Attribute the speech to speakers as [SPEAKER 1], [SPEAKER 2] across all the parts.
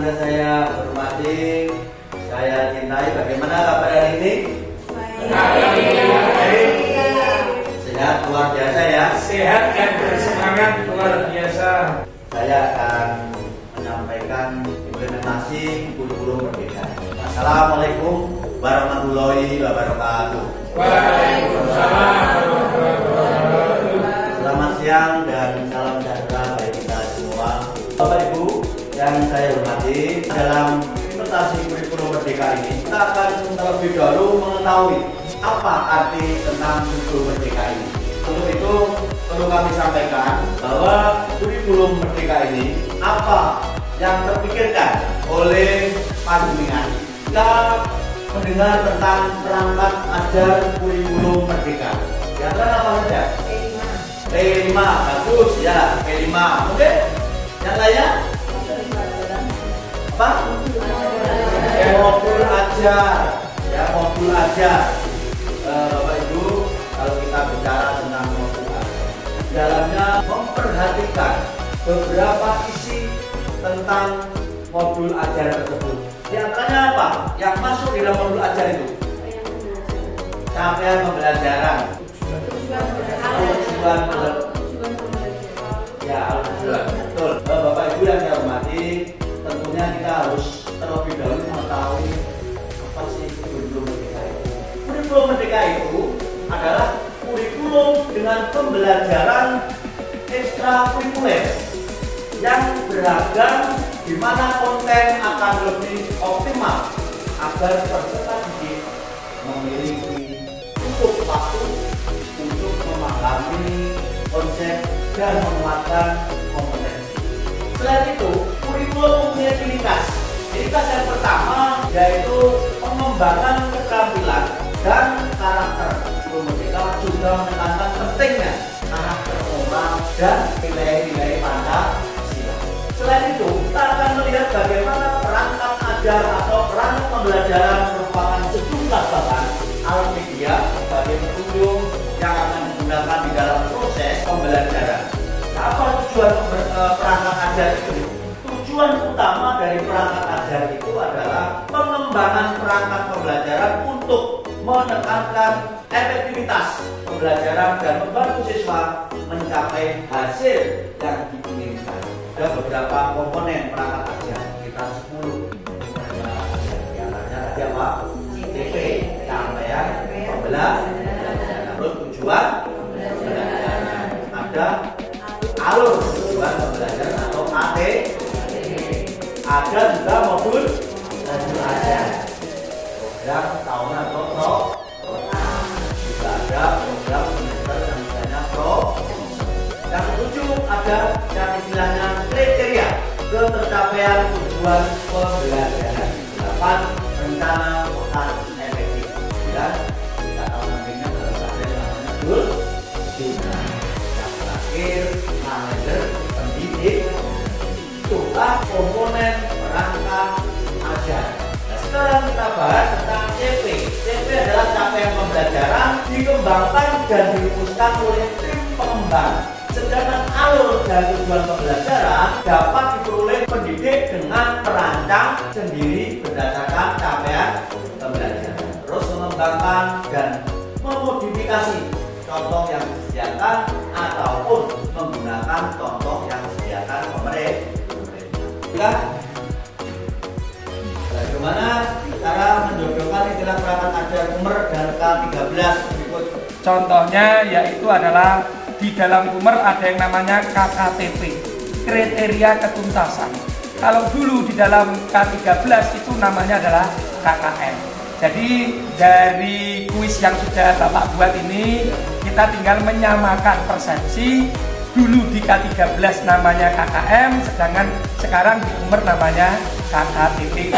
[SPEAKER 1] yang saya hormati, saya cintai, bagaimana kabar hari ini? Baik. Sehat luar biasa ya.
[SPEAKER 2] Sehat dan bersemangat luar biasa.
[SPEAKER 1] Saya akan menyampaikan implementasi kurikulum merdeka. Assalamualaikum warahmatullahi wabarakatuh.
[SPEAKER 2] Waalaikumsalam warahmatullahi wabarakatuh.
[SPEAKER 1] Selamat siang dan salam sejahtera bagi kita semua. Bapak Ibu yang saya hormati, dalam implementasi kurikulum merdeka ini kita akan terlebih dahulu mengetahui apa arti tentang kurikulum merdeka ini. Untuk itu perlu kami sampaikan bahwa kurikulum merdeka ini apa yang terpikirkan oleh panjenengan. Kita mendengar tentang perangkat ajar kurikulum merdeka. Yang antara apa saja? P5, bagus ya, P5. Oke? Yang lainnya? Apa? Modul ajar. Ya, modul ajar. Bapak Ibu, kalau kita bicara tentang modul ajar, dalamnya memperhatikan beberapa isi tentang modul ajar tersebut. Di antaranya apa? Yang masuk di dalam modul ajar itu? Capaian pembelajaran. Tujuan ya, betul. Bapak Ibu yang saya hormati, tentunya kita harus terlebih dahulu mengetahui apa sih kurikulum merdeka itu. Kurikulum merdeka itu adalah kurikulum dengan pembelajaran ekstrakurikuler yang beragam, di mana konten akan lebih optimal agar peserta didik memiliki cukup waktu untuk memahami konsep dan menguatkan kompetensi. Selain itu, kurikulum mempunyai ciri khas. Ciri khas yang pertama yaitu pengembangan keterampilan dan karakter. Kurikulum merdeka juga menekankan pentingnya karakter moral dan nilai-nilai Pancasila. Selain itu, kita akan melihat bagaimana perangkat ajar atau perangkat pembelajaran merupakan sejumlah bahan alat media sebagai penunjang yang akan digunakan di dalam proses pembelajaran. Apa tujuan perangkat ajar itu? Tujuan utama dari perangkat ajar itu adalah pengembangan perangkat pembelajaran untuk menekankan efektivitas pembelajaran dan membantu siswa mencapai hasil yang diinginkan. Ada beberapa komponen perangkat ajar, kita 10 perangkat ajar. Di antaranya ada apa? CP, capaian pembelajaran. Terus tujuan pembelajaran. Ada alur tujuan pembelajaran atau AT. Ada juga modul ajar. Program tahunan atau program. Juga ada program semester yang misalnya pro. Yang ketujuh ada yang istilahnya kriteria ketercapaian tujuan pembelajaran. 8 rencana kota efektif. 9 kita tahu nantinya harus ada yang namanya Juna. Yang terakhir manajer pendidik. Itulah komponen perangkat ajar. Nah, sekarang kita bahas tentang CP. CP adalah capaian pembelajaran dikembangkan dan dirumuskan oleh tim pengembang. Sedangkan alur dan tujuan pembelajaran dapat diperoleh pendidik dengan perancang sendiri berdasarkan capaian pembelajaran. Terus mengembangkan dan memodifikasi contoh yang disediakan ataupun menggunakan contoh yang disediakan pemerintah. Bagaimana cara menjodohkan istilah perangkat ajar Umer dan K13 berikut?
[SPEAKER 2] Contohnya yaitu adalah di dalam Umer ada yang namanya KKTP, kriteria ketuntasan. Kalau dulu di dalam K13 itu namanya adalah KKM. Jadi dari kuis yang sudah Bapak buat ini, kita tinggal menyamakan persepsi. Dulu di K13 namanya KKM, sedangkan sekarang di Umer namanya KKTP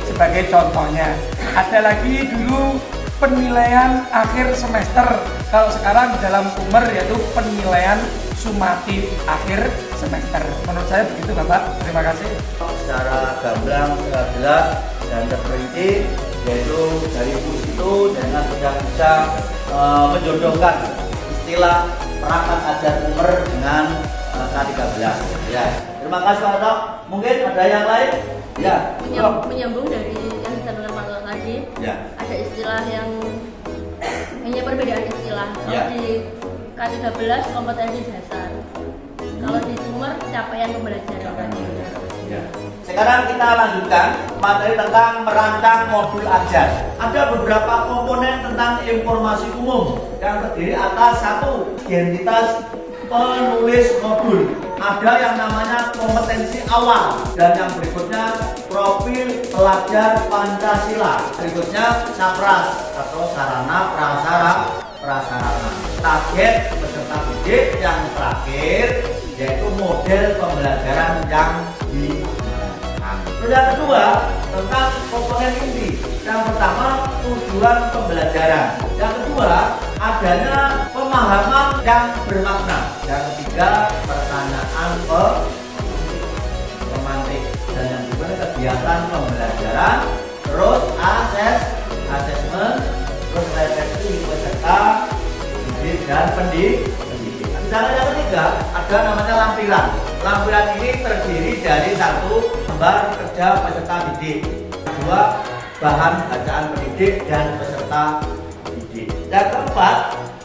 [SPEAKER 2] sebagai contohnya. Ada lagi dulu penilaian akhir semester. Kalau sekarang di dalam Umer yaitu penilaian sumatif akhir semester. Menurut saya begitu Bapak. Terima kasih.
[SPEAKER 1] Secara gamblang, secara jelas dan terperinci, yaitu dari kuis itu dengan sudah bisa menjodohkan istilah perangkat ajar Umer dengan K13. Ya. Terima kasih Pak Tok. Mungkin ada yang lain? Ya,
[SPEAKER 3] menyambung dari yang disampaikan Pak Toto tadi.
[SPEAKER 1] Ya.
[SPEAKER 3] Ada istilah yang hanya perbedaan istilah. Kalau
[SPEAKER 1] Ya.
[SPEAKER 3] di K13 kompetensi dasar. Kalau di Sumer capaian pembelajaran.
[SPEAKER 1] Ya. Sekarang kita lanjutkan materi tentang merancang modul ajar. Ada beberapa komponen tentang informasi umum yang terdiri atas satu, identitas penulis modul. Ada yang namanya kompetensi awal dan yang berikutnya profil pelajar Pancasila. Berikutnya SAPRAS atau sarana prasarana. Target peserta didik yang terakhir yaitu model pembelajaran yang digunakan. Terus yang kedua tentang komponen inti. Yang pertama tujuan pembelajaran. Yang kedua adanya pemahaman yang bermakna. Yang ketiga pertanyaan pemantik. Dan yang kedua kegiatan pembelajaran. Terus asesmen, terus refleksi peserta didik dan pendidik. Sedangkan yang ketiga ada namanya lampiran. Lampiran ini terdiri dari satu gambar kerja peserta didik, dua bahan bacaan pendidik dan peserta didik. Yang keempat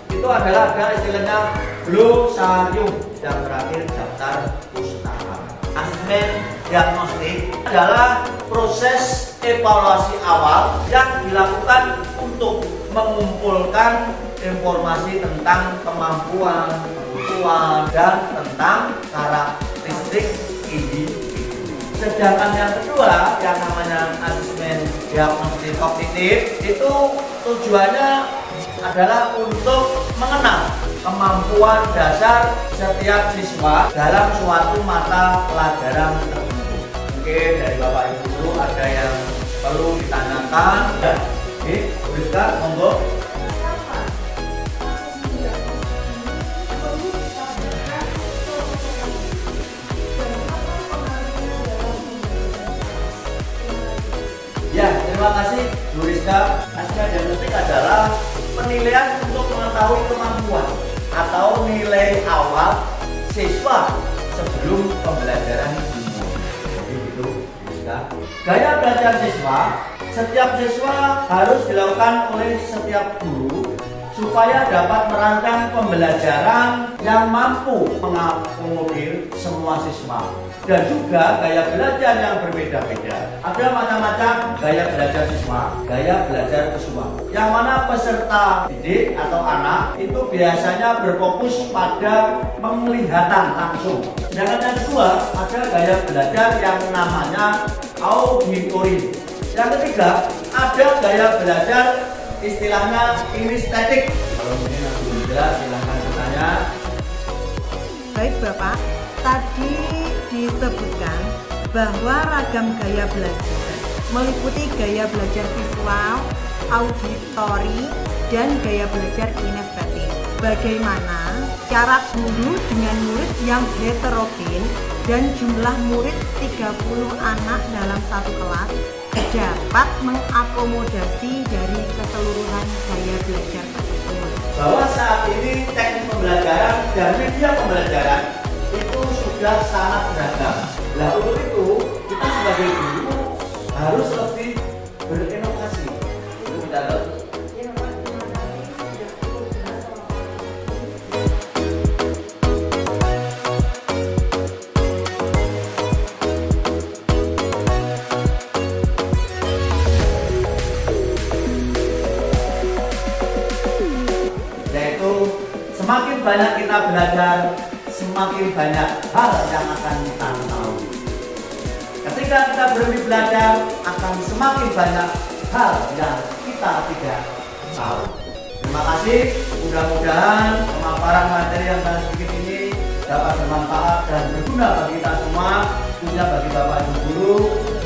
[SPEAKER 1] itu adalah ada istilahnya glosarium, yang terakhir daftar pustaka. Asesmen diagnostik adalah proses evaluasi awal yang dilakukan untuk mengumpulkan informasi tentang kemampuan, kebutuhan, dan tentang karakteristik individu. Sedangkan yang kedua yang namanya asesmen diagnostik kognitif itu tujuannya adalah untuk mengenal kemampuan dasar setiap siswa dalam suatu mata pelajaran tertentu. Mungkin dari Bapak Ibu Guru ada yang perlu ditanyakan. Ya, oke, Rizka, monggo. Ya, terima kasih Bu Rizka. Asesmen diagnostik adalah penilaian untuk mengetahui kemampuan atau nilai awal siswa sebelum pembelajaran dimulai. Jadi itu Rizka. Gaya belajar siswa, setiap siswa harus dilakukan oleh setiap guru supaya dapat merancang pembelajaran yang mampu mengakomodir semua siswa. Dan juga gaya belajar yang berbeda-beda. Ada macam-macam gaya belajar siswa, gaya belajar siswa. Yang mana peserta didik atau anak itu biasanya berfokus pada penglihatan langsung. Sedangkan yang kedua ada gaya belajar yang namanya auditori. Yang ketiga ada gaya belajar istilahnya kinestetik. Kalau mungkin aku belum jelas silahkan bertanya.
[SPEAKER 4] Baik Bapak, tadi disebutkan bahwa ragam gaya belajar meliputi gaya belajar visual, auditori, dan gaya belajar kinestetik. Bagaimana cara guru dengan murid yang heterogen dan jumlah murid 30 anak dalam satu kelas dapat mengakomodasi dari keseluruhan gaya belajar tersebut?
[SPEAKER 1] Bahwa saat ini teknik pembelajaran dan media pembelajaran itu sudah sangat beragam. Nah, untuk itu kita sebagai guru harus lebih berinovasi. Itu kita tahu. Yaitu semakin banyak kita belajar, semakin banyak hal yang akan kita tahu. Ketika kita berhenti belajar, akan semakin banyak hal yang kita tidak tahu. Terima kasih. Mudah-mudahan pemaparan materi yang sangat sedikit ini dapat bermanfaat dan berguna bagi kita semua, khususnya bagi Bapak Ibu Guru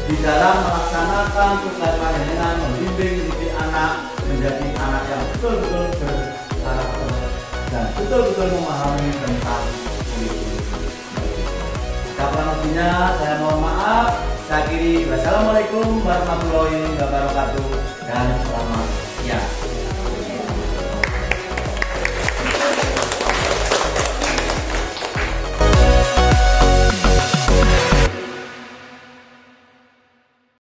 [SPEAKER 1] di dalam melaksanakan tugas panjenengan membimbing didik anak menjadi anak yang betul-betul berkarakter dan betul-betul memahami tentang kurikulum. Kapan lebihnya saya mohon maaf. Saya akhiri. Wassalamualaikum warahmatullahi wabarakatuh dan selamat siang.